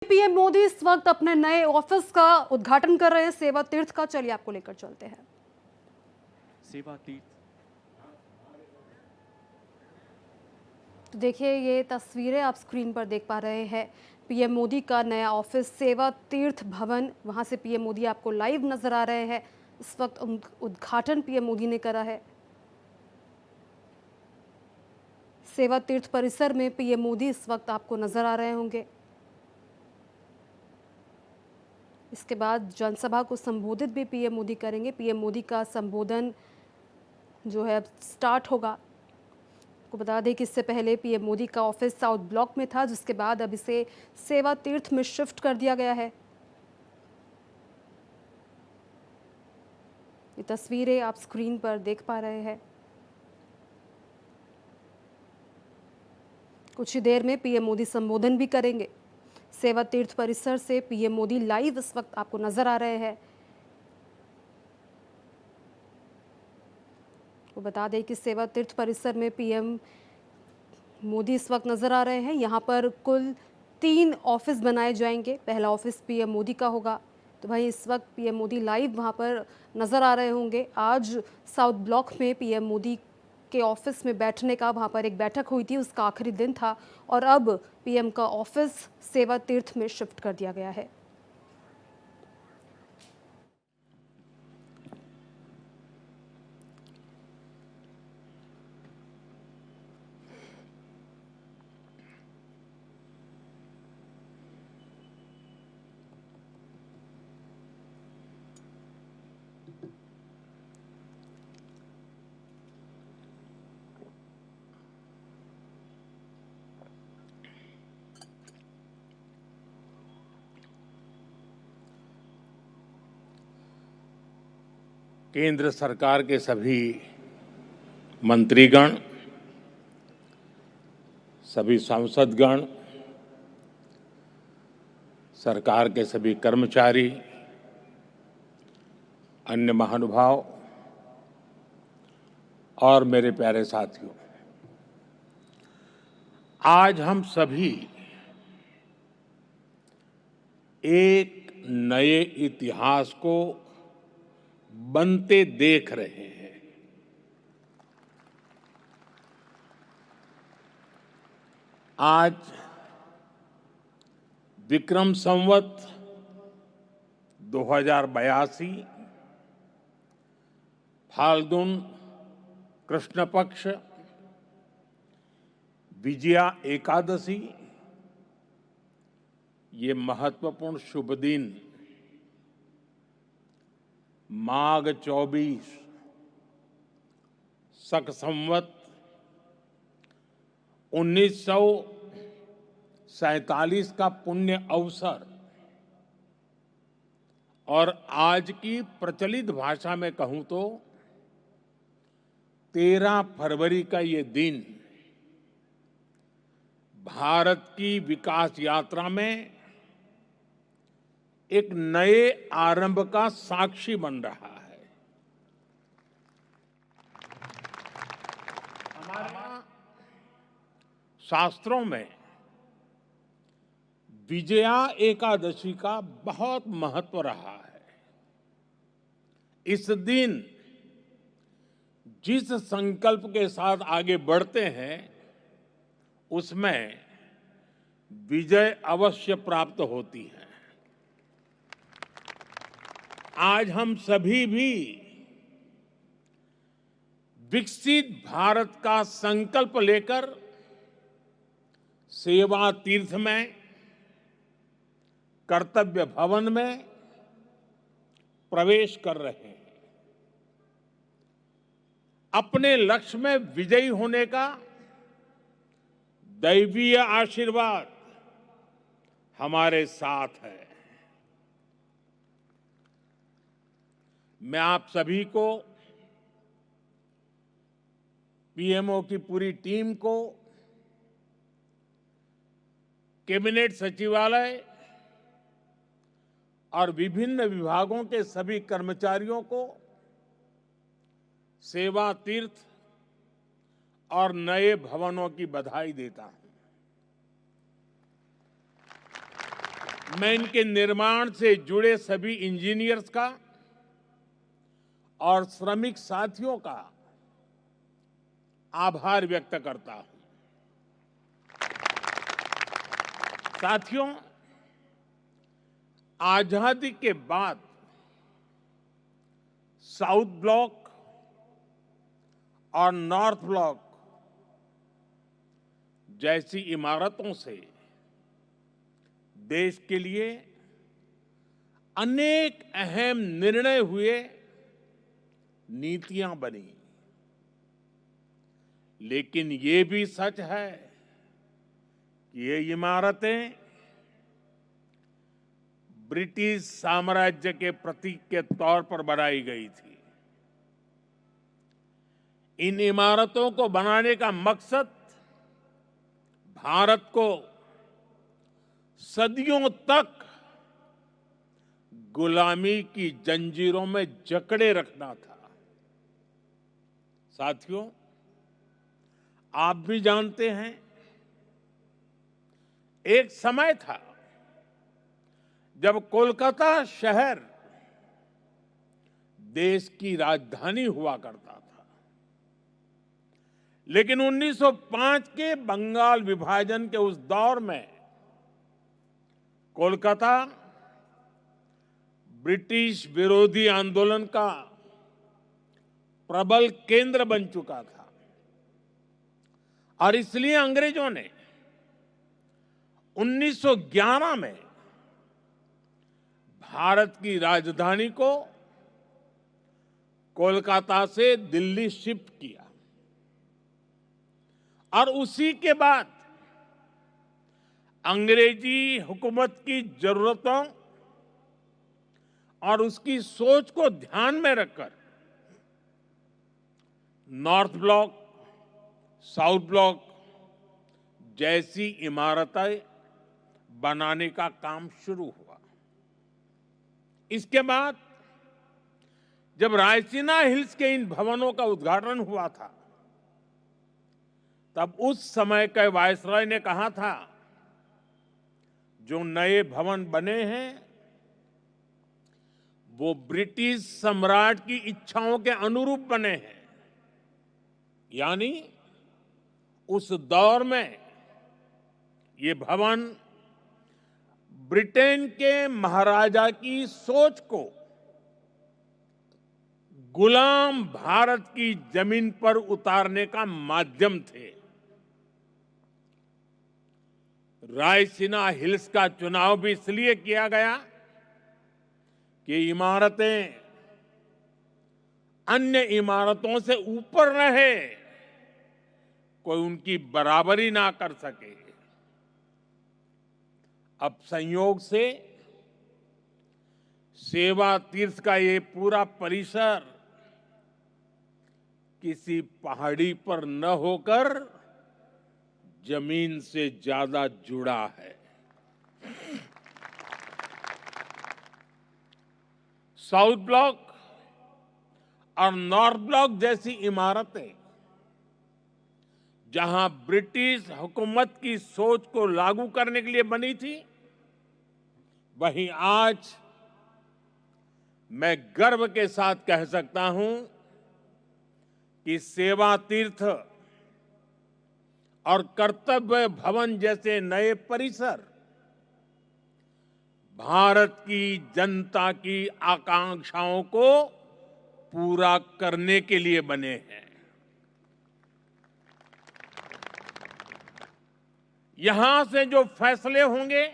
PM Modi इस वक्त अपने नए ऑफिस का उद्घाटन कर रहे हैं, सेवा तीर्थ का। चलिए आपको लेकर चलते हैं। सेवा तीर्थ। तो देखिए, ये तस्वीरें आप स्क्रीन पर देख पा रहे हैं। पीएम मोदी का नया ऑफिस सेवा तीर्थ भवन, वहां से पीएम मोदी आपको लाइव नजर आ रहे हैं। इस वक्त उद्घाटन पीएम मोदी ने करा है। सेवा तीर्थ परिसर में पीएम मोदी इस वक्त आपको नजर आ रहे होंगे। इसके बाद जनसभा को संबोधित भी पीएम मोदी करेंगे। पीएम मोदी का संबोधन जो है अब स्टार्ट होगा। आपको बता दें कि इससे पहले पीएम मोदी का ऑफिस साउथ ब्लॉक में था, जिसके बाद अब इसे सेवा तीर्थ में शिफ्ट कर दिया गया है। ये तस्वीरें आप स्क्रीन पर देख पा रहे हैं। कुछ ही देर में पीएम मोदी संबोधन भी करेंगे। सेवा तीर्थ परिसर से पीएम मोदी लाइव इस वक्त आपको नजर आ रहे हैं। वो बता दें कि सेवा तीर्थ परिसर में पीएम मोदी इस वक्त नजर आ रहे हैं। यहाँ पर कुल 3 ऑफिस बनाए जाएंगे। पहला ऑफिस पीएम मोदी का होगा। तो भाई इस वक्त पीएम मोदी लाइव वहाँ पर नजर आ रहे होंगे। आज साउथ ब्लॉक में पीएम मोदी के ऑफिस में बैठने का, वहाँ पर एक बैठक हुई थी, उसका आखिरी दिन था और अब पीएम का ऑफिस सेवा तीर्थ में शिफ्ट कर दिया गया है। केंद्र सरकार के सभी मंत्रीगण, सभी सांसदगण, सरकार के सभी कर्मचारी, अन्य महानुभाव और मेरे प्यारे साथियों, आज हम सभी एक नए इतिहास को बनते देख रहे हैं। आज विक्रम संवत 2082 फाल्गुन कृष्ण पक्ष विजया एकादशी, ये महत्वपूर्ण शुभ दिन माघ 24 शक संवत 1947 का पुण्य अवसर और आज की प्रचलित भाषा में कहूं तो 13 फरवरी का ये दिन भारत की विकास यात्रा में एक नए आरंभ का साक्षी बन रहा है। हमारे यहाँ शास्त्रों में विजया एकादशी का बहुत महत्व रहा है। इस दिन जिस संकल्प के साथ आगे बढ़ते हैं, उसमें विजय अवश्य प्राप्त होती है। आज हम सभी भी विकसित भारत का संकल्प लेकर सेवा तीर्थ में, कर्तव्य भवन में प्रवेश कर रहे हैं। अपने लक्ष्य में विजयी होने का दैवीय आशीर्वाद हमारे साथ है। मैं आप सभी को, पीएमओ की पूरी टीम को, कैबिनेट सचिवालय और विभिन्न विभागों के सभी कर्मचारियों को सेवा तीर्थ और नए भवनों की बधाई देता हूं। मैं इनके निर्माण से जुड़े सभी इंजीनियर्स का और श्रमिक साथियों का आभार व्यक्त करता हूं। साथियों, आजादी के बाद साउथ ब्लॉक और नॉर्थ ब्लॉक जैसी इमारतों से देश के लिए अनेक अहम निर्णय हुए, नीतियां बनी। लेकिन ये भी सच है कि ये इमारतें ब्रिटिश साम्राज्य के प्रतीक के तौर पर बनाई गई थी। इन इमारतों को बनाने का मकसद भारत को सदियों तक गुलामी की जंजीरों में जकड़े रखना था। साथियों, आप भी जानते हैं, एक समय था जब कोलकाता शहर देश की राजधानी हुआ करता था। लेकिन 1905 के बंगाल विभाजन के उस दौर में कोलकाता ब्रिटिश विरोधी आंदोलन का प्रबल केंद्र बन चुका था और इसलिए अंग्रेजों ने 1911 में भारत की राजधानी को कोलकाता से दिल्ली शिफ्ट किया और उसी के बाद अंग्रेजी हुकूमत की जरूरतों और उसकी सोच को ध्यान में रखकर नॉर्थ ब्लॉक, साउथ ब्लॉक जैसी इमारतें बनाने का काम शुरू हुआ। इसके बाद जब रायसीना हिल्स के इन भवनों का उद्घाटन हुआ था, तब उस समय के वायसराय ने कहा था, जो नए भवन बने हैं वो ब्रिटिश सम्राट की इच्छाओं के अनुरूप बने हैं। यानी उस दौर में ये भवन ब्रिटेन के महाराजा की सोच को गुलाम भारत की जमीन पर उतारने का माध्यम थे। रायसीना हिल्स का चुनाव भी इसलिए किया गया कि इमारतें अन्य इमारतों से ऊपर रहे, कोई उनकी बराबरी ना कर सके। अब संयोग से सेवा तीर्थ का ये पूरा परिसर किसी पहाड़ी पर न होकर जमीन से ज्यादा जुड़ा है। साउथ ब्लॉक और नॉर्थ ब्लॉक जैसी इमारतें जहां ब्रिटिश हुकूमत की सोच को लागू करने के लिए बनी थी, वहीं आज मैं गर्व के साथ कह सकता हूं कि सेवा तीर्थ और कर्तव्य भवन जैसे नए परिसर भारत की जनता की आकांक्षाओं को पूरा करने के लिए बने हैं। यहां से जो फैसले होंगे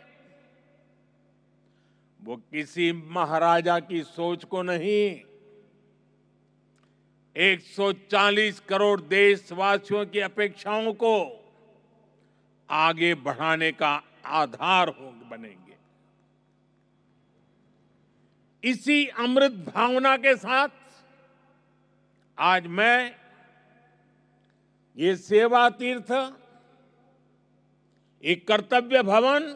वो किसी महाराजा की सोच को नहीं, 140 करोड़ देशवासियों की अपेक्षाओं को आगे बढ़ाने का आधार बनेंगे। इसी अमृत भावना के साथ आज मैं ये सेवा तीर्थ, एक कर्तव्य भवन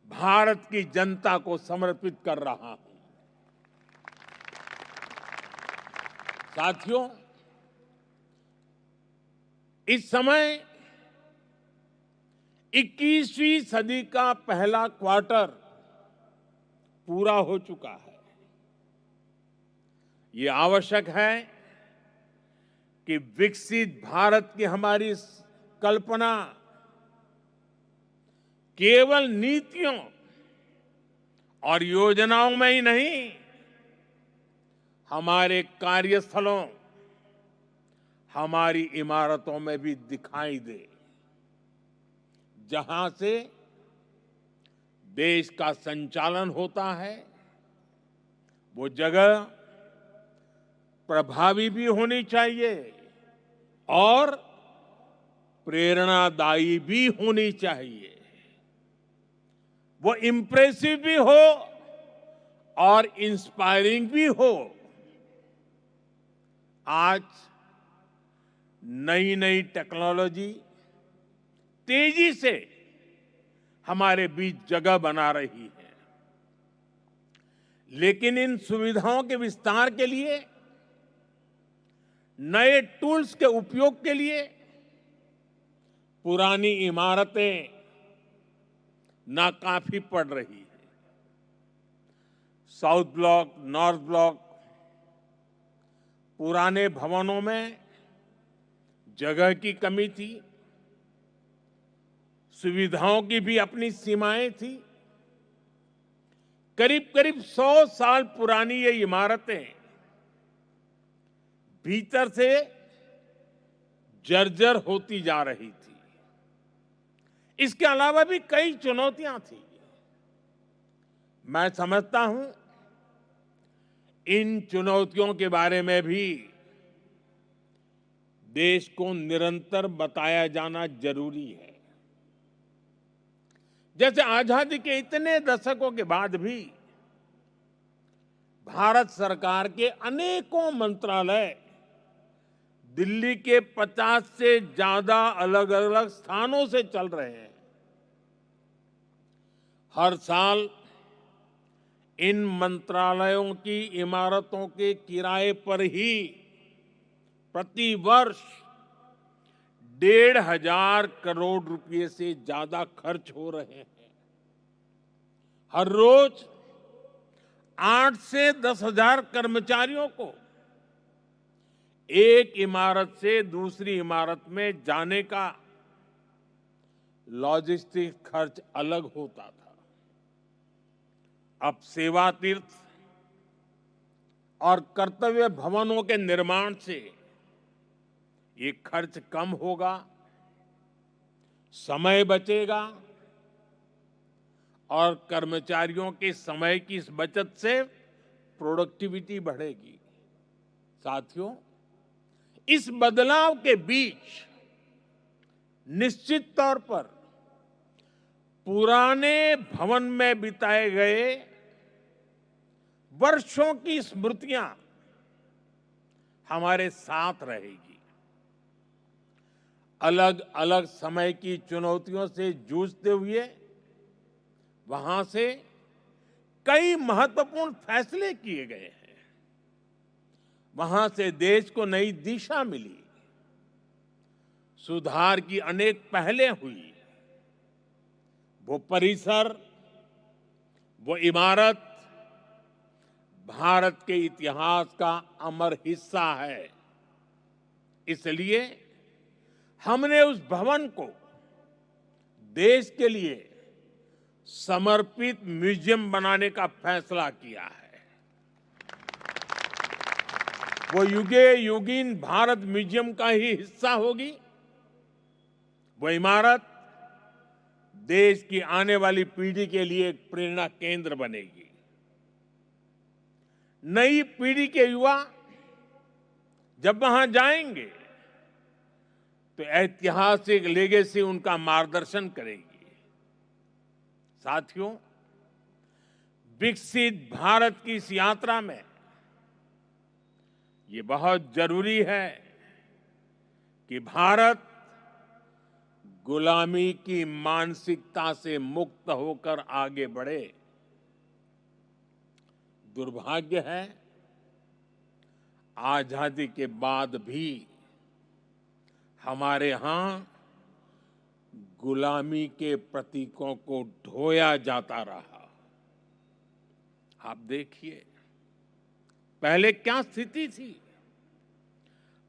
भारत की जनता को समर्पित कर रहा हूं। साथियों, इस समय 21वीं सदी का पहला क्वार्टर पूरा हो चुका है। ये आवश्यक है कि विकसित भारत की हमारी कल्पना केवल नीतियों और योजनाओं में ही नहीं, हमारे कार्यस्थलों, हमारी इमारतों में भी दिखाई दे, जहां से देश का संचालन होता है वो जगह प्रभावी भी होनी चाहिए और प्रेरणादायी भी होनी चाहिए। वो इम्प्रेसिव भी हो और इंस्पायरिंग भी हो। आज नई नई टेक्नोलॉजी तेजी से हमारे बीच जगह बना रही है, लेकिन इन सुविधाओं के विस्तार के लिए, नए टूल्स के उपयोग के लिए पुरानी इमारतें नाकाफी पड़ रही है। साउथ ब्लॉक, नॉर्थ ब्लॉक, पुराने भवनों में जगह की कमी थी, सुविधाओं की भी अपनी सीमाएं थी। करीब करीब 100 साल पुरानी ये इमारतें भीतर से जर्जर होती जा रही थी। इसके अलावा भी कई चुनौतियां थी। मैं समझता हूं इन चुनौतियों के बारे में भी देश को निरंतर बताया जाना जरूरी है। जैसे आजादी के इतने दशकों के बाद भी भारत सरकार के अनेकों मंत्रालय दिल्ली के 50 से ज्यादा अलग अलग स्थानों से चल रहे हैं। हर साल इन मंत्रालयों की इमारतों के किराए पर ही प्रति वर्ष 1,500 करोड़ रुपए से ज्यादा खर्च हो रहे हैं। हर रोज 8 से 10,000 कर्मचारियों को एक इमारत से दूसरी इमारत में जाने का लॉजिस्टिक खर्च अलग होता था। अब सेवा तीर्थ और कर्तव्य भवनों के निर्माण से ये खर्च कम होगा, समय बचेगा और कर्मचारियों के समय की इस बचत से प्रोडक्टिविटी बढ़ेगी। साथियों, इस बदलाव के बीच निश्चित तौर पर पुराने भवन में बिताए गए वर्षों की स्मृतियां हमारे साथ रहेगी। अलग अलग समय की चुनौतियों से जूझते हुए वहां से कई महत्वपूर्ण फैसले किए गए हैं। वहां से देश को नई दिशा मिली, सुधार की अनेक पहलें हुई। वो परिसर, वो इमारत भारत के इतिहास का अमर हिस्सा है। इसलिए हमने उस भवन को देश के लिए समर्पित म्यूजियम बनाने का फैसला किया है। वो युगे युगीन भारत म्यूजियम का ही हिस्सा होगी। वो इमारत देश की आने वाली पीढ़ी के लिए एक प्रेरणा केंद्र बनेगी। नई पीढ़ी के युवा जब वहां जाएंगे तो ऐतिहासिक लेगेसी उनका मार्गदर्शन करेगी। साथियों, विकसित भारत की इस यात्रा में ये बहुत जरूरी है कि भारत गुलामी की मानसिकता से मुक्त होकर आगे बढ़े। दुर्भाग्य है, आजादी के बाद भी हमारे यहां गुलामी के प्रतीकों को ढोया जाता रहा। आप देखिए पहले क्या स्थिति थी।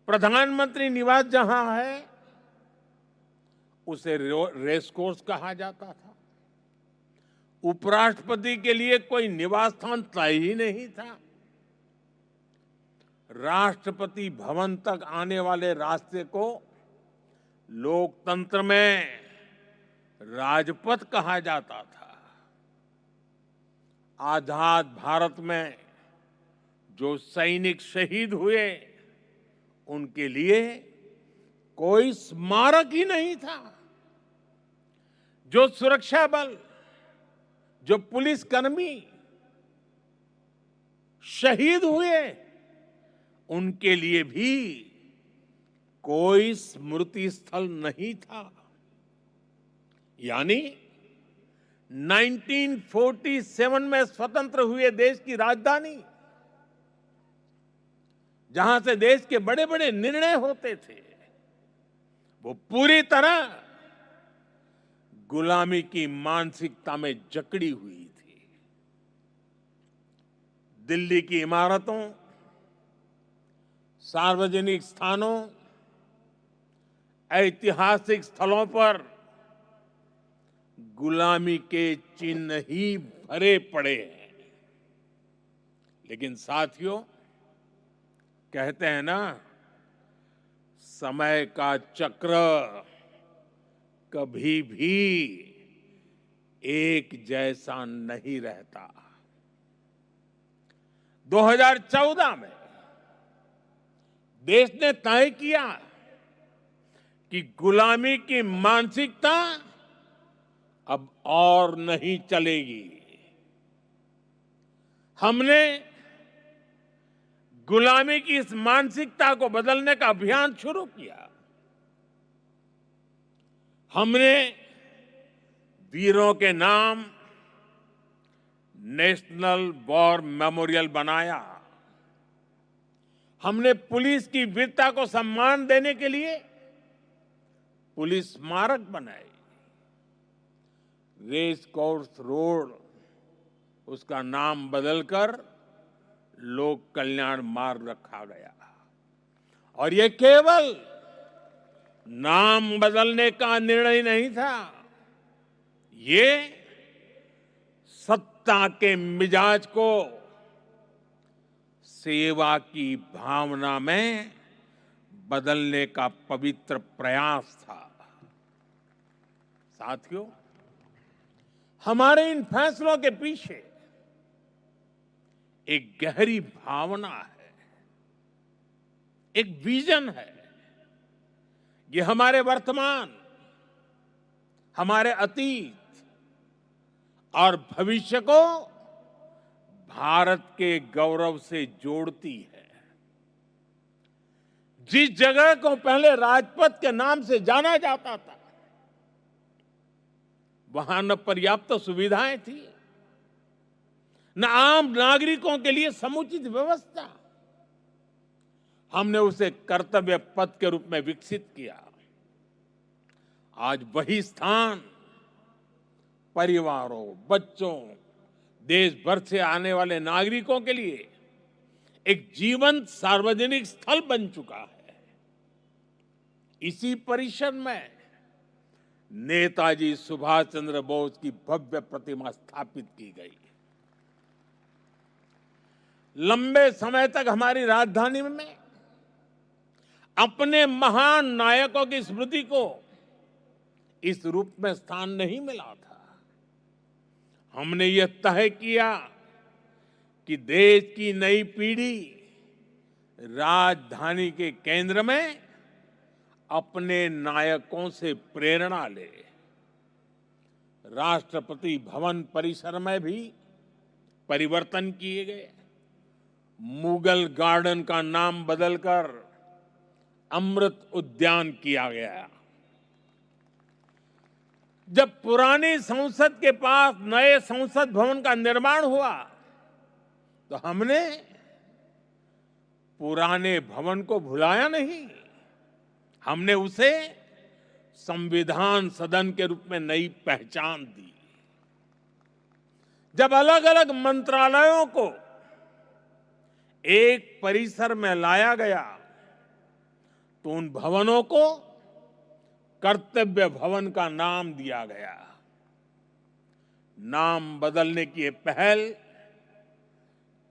प्रधानमंत्री निवास जहां है उसे रेस कोर्स कहा जाता था। उपराष्ट्रपति के लिए कोई निवास स्थान तय ही नहीं था। राष्ट्रपति भवन तक आने वाले रास्ते को लोकतंत्र में राजपथ कहा जाता था। आजाद भारत में जो सैनिक शहीद हुए उनके लिए कोई स्मारक ही नहीं था। जो सुरक्षा बल, जो पुलिसकर्मी शहीद हुए उनके लिए भी कोई स्मृति स्थल नहीं था। यानी 1947 में स्वतंत्र हुए देश की राजधानी, जहां से देश के बड़े बड़े निर्णय होते थे, वो पूरी तरह गुलामी की मानसिकता में जकड़ी हुई थी। दिल्ली की इमारतों, सार्वजनिक स्थानों, ऐतिहासिक स्थलों पर गुलामी के चिन्ह ही भरे पड़े हैं। लेकिन साथियों, कहते हैं ना, समय का चक्र कभी भी एक जैसा नहीं रहता। 2014 में देश ने तय किया कि गुलामी की मानसिकता अब और नहीं चलेगी। हमने गुलामी की इस मानसिकता को बदलने का अभियान शुरू किया। हमने वीरों के नाम नेशनल वॉर मेमोरियल बनाया। हमने पुलिस की वीरता को सम्मान देने के लिए पुलिस स्मारक बनाए। रेस कोर्स रोड, उसका नाम बदलकर लोक कल्याण मार्ग रखा गया। और ये केवल नाम बदलने का निर्णय नहीं था, ये सत्ता के मिजाज को सेवा की भावना में बदलने का पवित्र प्रयास था। साथियों, हमारे इन फैसलों के पीछे एक गहरी भावना है, एक विजन है। ये हमारे वर्तमान, हमारे अतीत और भविष्य को भारत के गौरव से जोड़ती है। जिस जगह को पहले राजपथ के नाम से जाना जाता था, वहां न पर्याप्त सुविधाएं थी, न आम नागरिकों के लिए समुचित व्यवस्था। हमने उसे कर्तव्य पथ के रूप में विकसित किया। आज वही स्थान परिवारों, बच्चों, देश भर से आने वाले नागरिकों के लिए एक जीवंत सार्वजनिक स्थल बन चुका है। इसी परिसर में नेताजी सुभाष चंद्र बोस की भव्य प्रतिमा स्थापित की गई। लंबे समय तक हमारी राजधानी में अपने महान नायकों की स्मृति को इस रूप में स्थान नहीं मिला था। हमने यह तय किया कि देश की नई पीढ़ी राजधानी के केंद्र में अपने नायकों से प्रेरणा ले। राष्ट्रपति भवन परिसर में भी परिवर्तन किए गए। मुगल गार्डन का नाम बदलकर अमृत उद्यान किया गया। जब पुरानी संसद के पास नए संसद भवन का निर्माण हुआ तो हमने पुराने भवन को भुलाया नहीं, हमने उसे संविधान सदन के रूप में नई पहचान दी। जब अलग अलग मंत्रालयों को एक परिसर में लाया गया तो उन भवनों को कर्तव्य भवन का नाम दिया गया। नाम बदलने की ये पहल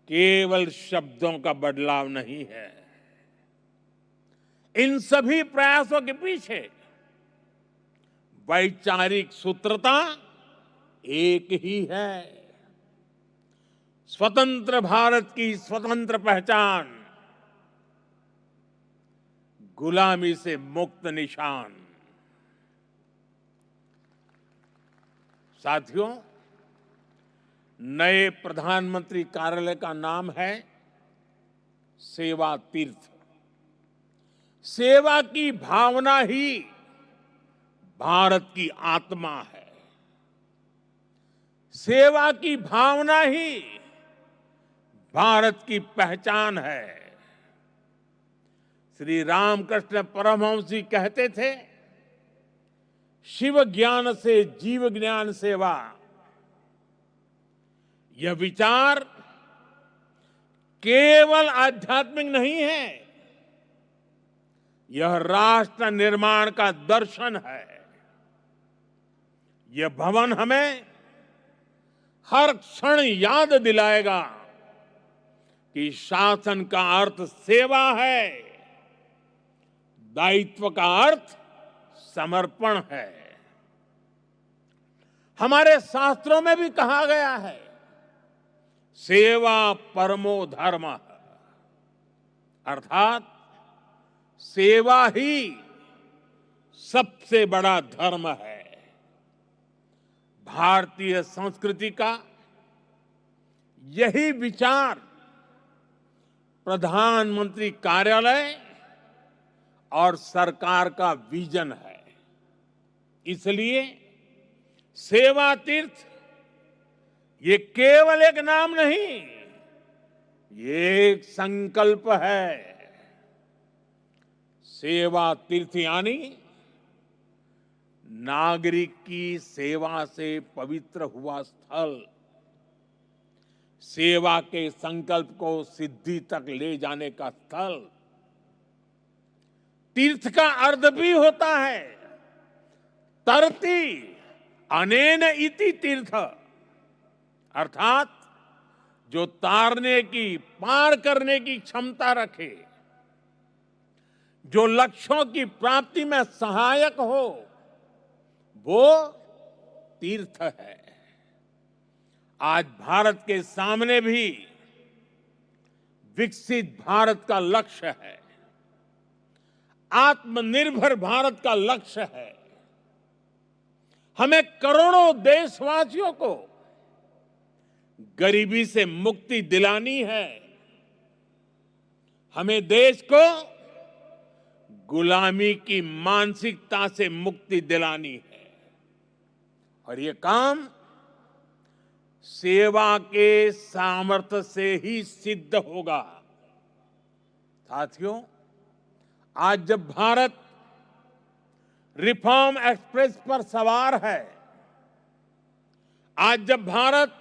केवल शब्दों का बदलाव नहीं है। इन सभी प्रयासों के पीछे वैचारिक सूत्रता एक ही है। स्वतंत्र भारत की स्वतंत्र पहचान, गुलामी से मुक्त निशान। साथियों, नए प्रधानमंत्री कार्यालय का नाम है सेवा तीर्थ। सेवा की भावना ही भारत की आत्मा है। सेवा की भावना ही भारत की पहचान है। श्री रामकृष्ण परमहंस जी कहते थे, शिव ज्ञान से जीव ज्ञान सेवा। यह विचार केवल आध्यात्मिक नहीं है, यह राष्ट्र निर्माण का दर्शन है। यह भवन हमें हर क्षण याद दिलाएगा कि शासन का अर्थ सेवा है, दायित्व का अर्थ समर्पण है। हमारे शास्त्रों में भी कहा गया है, सेवा परमो धर्म, अर्थात सेवा ही सबसे बड़ा धर्म है। भारतीय संस्कृति का यही विचार प्रधानमंत्री कार्यालय और सरकार का विजन है। इसलिए सेवा तीर्थ ये केवल एक नाम नहीं, ये एक संकल्प है। सेवा तीर्थ यानी नागरिक की सेवा से पवित्र हुआ स्थल, सेवा के संकल्प को सिद्धि तक ले जाने का स्थल। तीर्थ का अर्थ भी होता है तरति अनेन इति तीर्थ, अर्थात जो तारने की, पार करने की क्षमता रखे, जो लक्ष्यों की प्राप्ति में सहायक हो, वो तीर्थ है। आज भारत के सामने भी विकसित भारत का लक्ष्य है, आत्मनिर्भर भारत का लक्ष्य है। हमें करोड़ों देशवासियों को गरीबी से मुक्ति दिलानी है। हमें देश को गुलामी की मानसिकता से मुक्ति दिलानी है। और ये काम सेवा के सामर्थ्य से ही सिद्ध होगा। साथियों, आज जब भारत रिफॉर्म एक्सप्रेस पर सवार है, आज जब भारत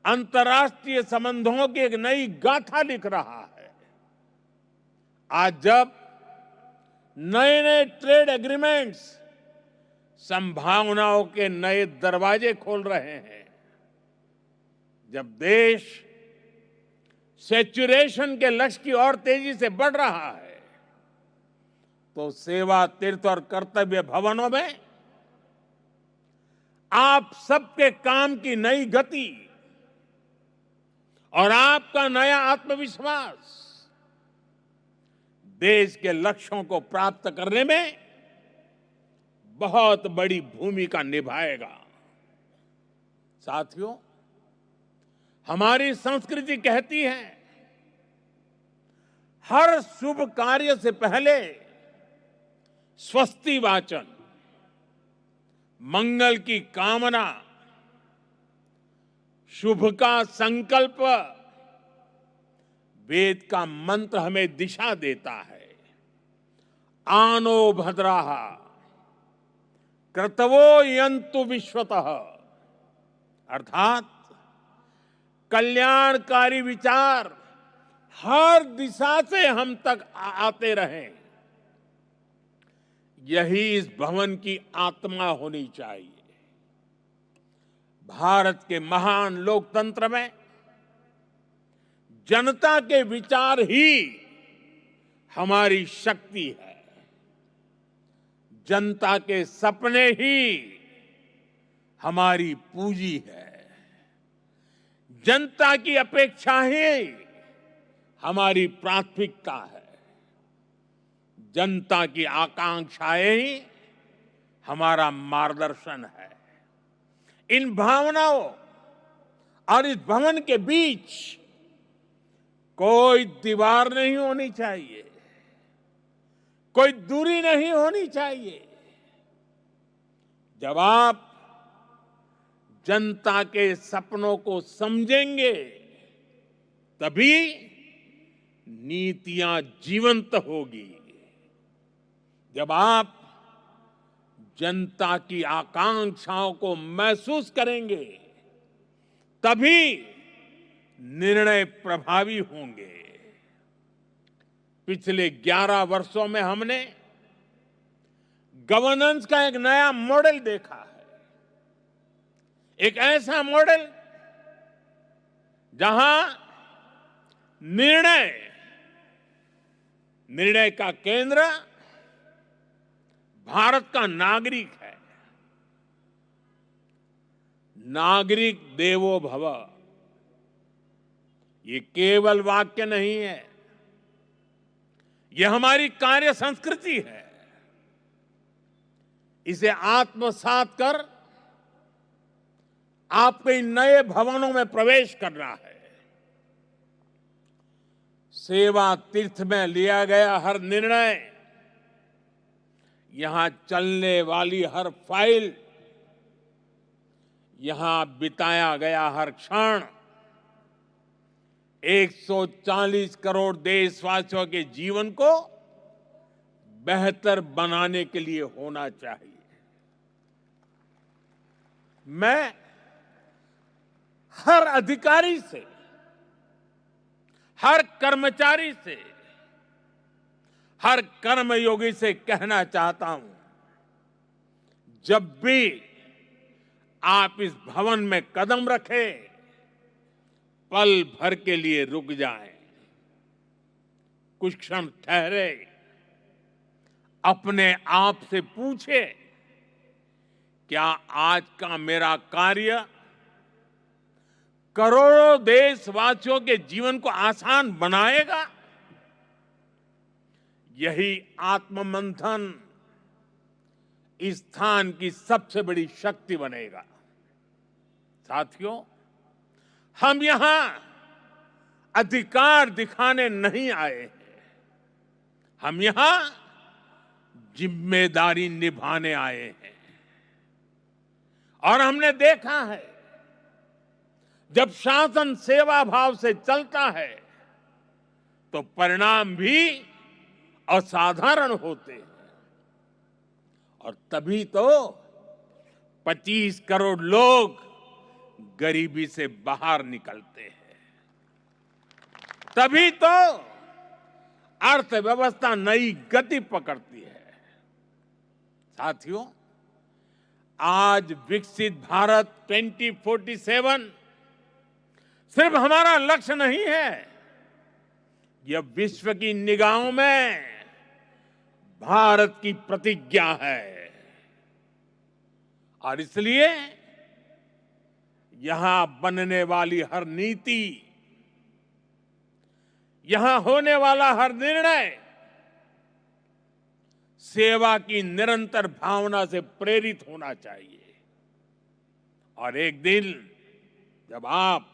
अंतर्राष्ट्रीय संबंधों की एक नई गाथा लिख रहा है, आज जब नए नए ट्रेड एग्रीमेंट्स संभावनाओं के नए दरवाजे खोल रहे हैं, जब देश सैचुरेशन के लक्ष्य की ओर तेजी से बढ़ रहा है, तो सेवा तीर्थ और कर्तव्य भवनों में आप सबके काम की नई गति और आपका नया आत्मविश्वास देश के लक्ष्यों को प्राप्त करने में बहुत बड़ी भूमिका निभाएगा। साथियों, हमारी संस्कृति कहती है, हर शुभ कार्य से पहले स्वस्ति वाचन, मंगल की कामना, शुभ का संकल्प, वेद का मंत्र हमें दिशा देता है। आनो भद्राः क्रतवो यन्तु विश्वतः, अर्थात कल्याणकारी विचार हर दिशा से हम तक आते रहें, यही इस भवन की आत्मा होनी चाहिए। भारत के महान लोकतंत्र में जनता के विचार ही हमारी शक्ति है, जनता के सपने ही हमारी पूंजी है, जनता की अपेक्षा ही हमारी प्राथमिकता है, जनता की आकांक्षाएं ही हमारा मार्गदर्शन है। इन भावनाओं और इस भवन के बीच कोई दीवार नहीं होनी चाहिए, कोई दूरी नहीं होनी चाहिए। जब आप जनता के सपनों को समझेंगे, तभी नीतियां जीवंत होगी। जब आप जनता की आकांक्षाओं को महसूस करेंगे, तभी निर्णय प्रभावी होंगे। पिछले 11 वर्षों में हमने गवर्नेंस का एक नया मॉडल देखा है, एक ऐसा मॉडल जहां निर्णय का केंद्र भारत का नागरिक है। नागरिक देवो भव, ये केवल वाक्य नहीं है, ये हमारी कार्य संस्कृति है। इसे आत्मसात कर आपको इन नए भवनों में प्रवेश करना है। सेवा तीर्थ में लिया गया हर निर्णय, यहां चलने वाली हर फाइल, यहां बिताया गया हर क्षण 140 करोड़ देशवासियों के जीवन को बेहतर बनाने के लिए होना चाहिए। मैं हर अधिकारी से, हर कर्मचारी से, हर कर्मयोगी से कहना चाहता हूं, जब भी आप इस भवन में कदम रखें, पल भर के लिए रुक जाएं, कुछ क्षण ठहरे, अपने आप से पूछे, क्या आज का मेरा कार्य करोड़ों देशवासियों के जीवन को आसान बनाएगा? यही आत्ममंथन इस स्थान की सबसे बड़ी शक्ति बनेगा। साथियों, हम यहां अधिकार दिखाने नहीं आए हैं, हम यहां जिम्मेदारी निभाने आए हैं। और हमने देखा है, जब शासन सेवा भाव से चलता है, तो परिणाम भी असाधारण होते हैं। और तभी तो 25 करोड़ लोग गरीबी से बाहर निकलते हैं, तभी तो अर्थव्यवस्था नई गति पकड़ती है। साथियों, आज विकसित भारत 2047 सिर्फ हमारा लक्ष्य नहीं है, यह विश्व की निगाहों में भारत की प्रतिज्ञा है। और इसलिए यहां बनने वाली हर नीति, यहां होने वाला हर निर्णय सेवा की निरंतर भावना से प्रेरित होना चाहिए। और एक दिन जब आप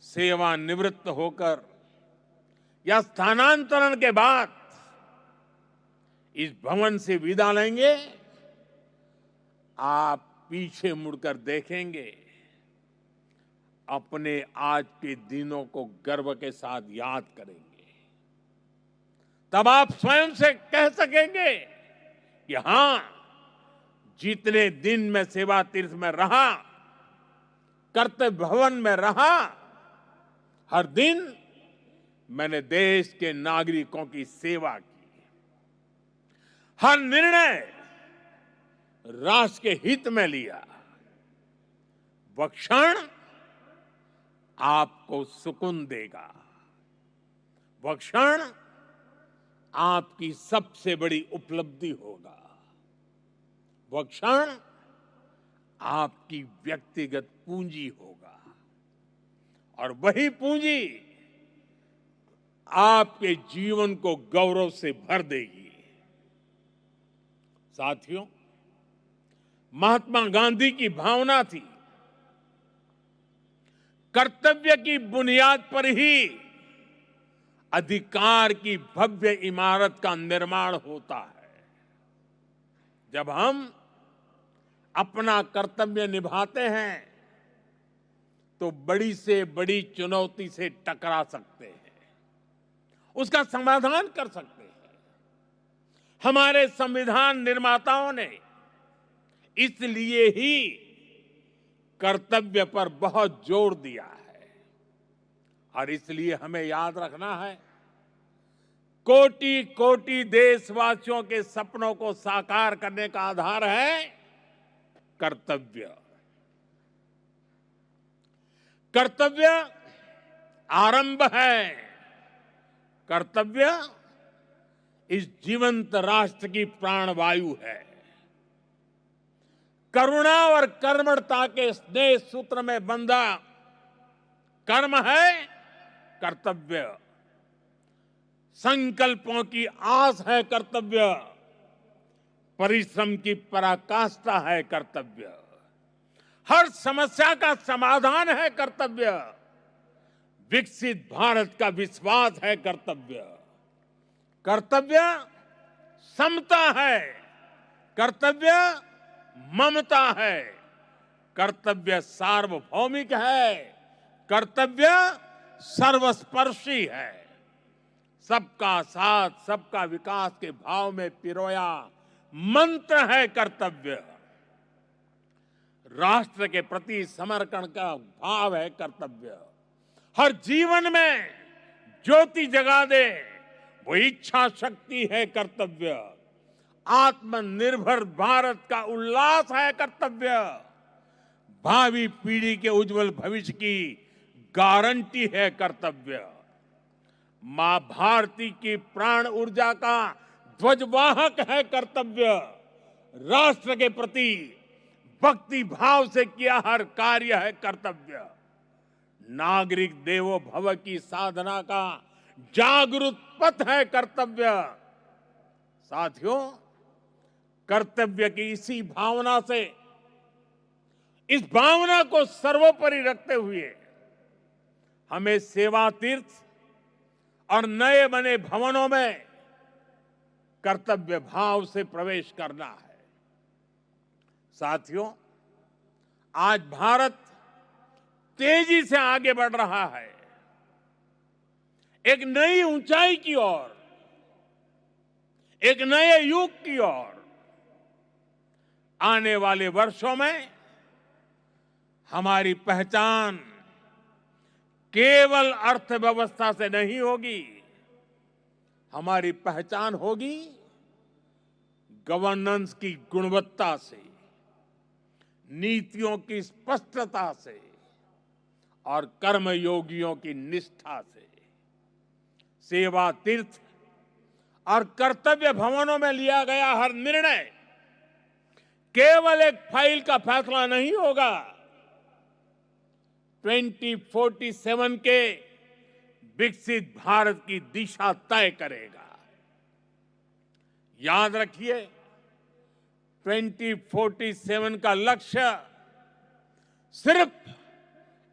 सेवानिवृत्त होकर या स्थानांतरण के बाद इस भवन से विदा लेंगे, आप पीछे मुड़कर देखेंगे, अपने आज के दिनों को गर्व के साथ याद करेंगे। तब आप स्वयं से कह सकेंगे कि हां, जितने दिन मैं सेवा तीर्थ में रहा, कर्तव्य भवन में रहा, हर दिन मैंने देश के नागरिकों की सेवा की। हर निर्णय राष्ट्र के हित में लिया। वह क्षण आपको सुकून देगा। वह क्षण आपकी सबसे बड़ी उपलब्धि होगा। वह क्षण आपकी व्यक्तिगत पूंजी होगा और वही पूंजी आपके जीवन को गौरव से भर देगी। साथियों, महात्मा गांधी की भावना थी, कर्तव्य की बुनियाद पर ही अधिकार की भव्य इमारत का निर्माण होता है। जब हम अपना कर्तव्य निभाते हैं तो बड़ी से बड़ी चुनौती से टकरा सकते हैं, उसका समाधान कर सकते हैं। हमारे संविधान निर्माताओं ने इसलिए ही कर्तव्य पर बहुत जोर दिया है और इसलिए हमें याद रखना है, कोटि कोटि देशवासियों के सपनों को साकार करने का आधार है कर्तव्य। कर्तव्य आरंभ है। कर्तव्य इस जीवंत राष्ट्र की प्राणवायु है। करुणा और कर्मठता के स्नेह सूत्र में बंधा कर्म है कर्तव्य। संकल्पों की आस है कर्तव्य। परिश्रम की पराकाष्ठा है कर्तव्य। हर समस्या का समाधान है कर्तव्य। विकसित भारत का विश्वास है कर्तव्य। कर्तव्य समता है। कर्तव्य ममता है। कर्तव्य सार्वभौमिक है। कर्तव्य सर्वस्पर्शी है। सबका साथ, सबका विकास के भाव में पिरोया मंत्र है कर्तव्य। राष्ट्र के प्रति समर्पण का भाव है कर्तव्य। हर जीवन में ज्योति जगा दे वो इच्छा शक्ति है कर्तव्य। आत्मनिर्भर भारत का उल्लास है कर्तव्य। भावी पीढ़ी के उज्जवल भविष्य की गारंटी है कर्तव्य। मां भारती की प्राण ऊर्जा का ध्वजवाहक है कर्तव्य। राष्ट्र के प्रति भक्ति भाव से किया हर कार्य है कर्तव्य। नागरिक देवो भव की साधना का जागरूक पथ है कर्तव्य। साथियों, कर्तव्य की इसी भावना से, इस भावना को सर्वोपरि रखते हुए हमें सेवा तीर्थ और नए बने भवनों में कर्तव्य भाव से प्रवेश करना है। साथियों, आज भारत तेजी से आगे बढ़ रहा है, एक नई ऊंचाई की ओर, एक नए युग की ओर। आने वाले वर्षों में हमारी पहचान केवल अर्थव्यवस्था से नहीं होगी, हमारी पहचान होगी गवर्नेंस की गुणवत्ता से, नीतियों की स्पष्टता से और कर्मयोगियों की निष्ठा से। सेवा तीर्थ और कर्तव्य भवनों में लिया गया हर निर्णय केवल एक फाइल का फैसला नहीं होगा, 2047 के विकसित भारत की दिशा तय करेगा। याद रखिए, 2047 का लक्ष्य सिर्फ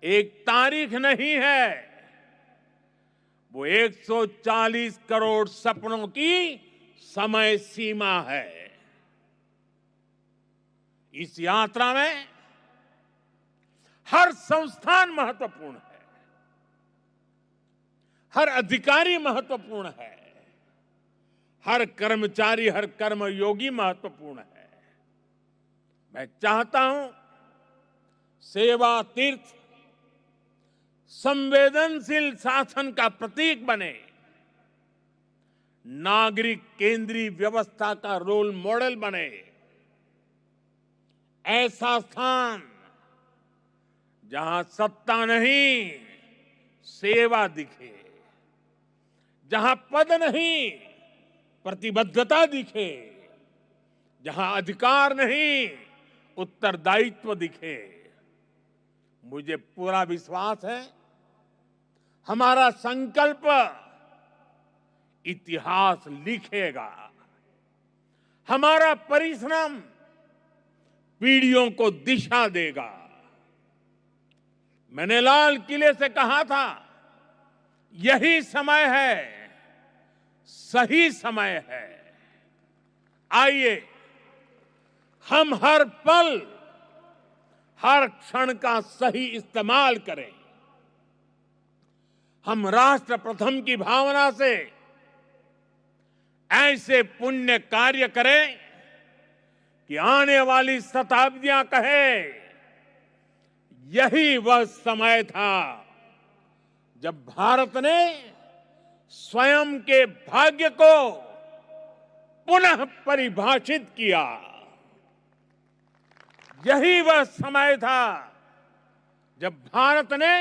एक तारीख नहीं है, वो 140 करोड़ सपनों की समय सीमा है। इस यात्रा में हर संस्थान महत्वपूर्ण है, हर अधिकारी महत्वपूर्ण है, हर कर्मचारी, हर कर्मयोगी महत्वपूर्ण है। मैं चाहता हूं सेवा तीर्थ संवेदनशील शासन का प्रतीक बने, नागरिक केंद्रीय व्यवस्था का रोल मॉडल बने। ऐसा स्थान जहां सत्ता नहीं सेवा दिखे, जहां पद नहीं प्रतिबद्धता दिखे, जहां अधिकार नहीं उत्तरदायित्व दिखे। मुझे पूरा विश्वास है हमारा संकल्प इतिहास लिखेगा, हमारा परिश्रम पीढ़ियों को दिशा देगा। मैंने लाल किले से कहा था, यही समय है, सही समय है। आइए हम हर पल, हर क्षण का सही इस्तेमाल करें। हम राष्ट्र प्रथम की भावना से ऐसे पुण्य कार्य करें कि आने वाली शताब्दियां कहे, यही वह समय था जब भारत ने स्वयं के भाग्य को पुनः परिभाषित किया। यही वह समय था जब भारत ने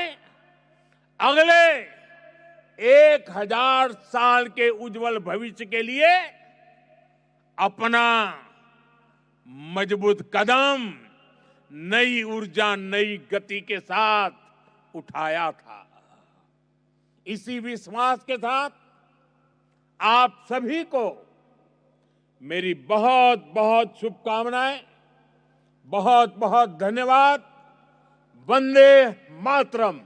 अगले 1000 साल के उज्जवल भविष्य के लिए अपना मजबूत कदम नई ऊर्जा, नई गति के साथ उठाया था। इसी विश्वास के साथ आप सभी को मेरी बहुत बहुत शुभकामनाएं, बहुत बहुत धन्यवाद। वंदे मातरम।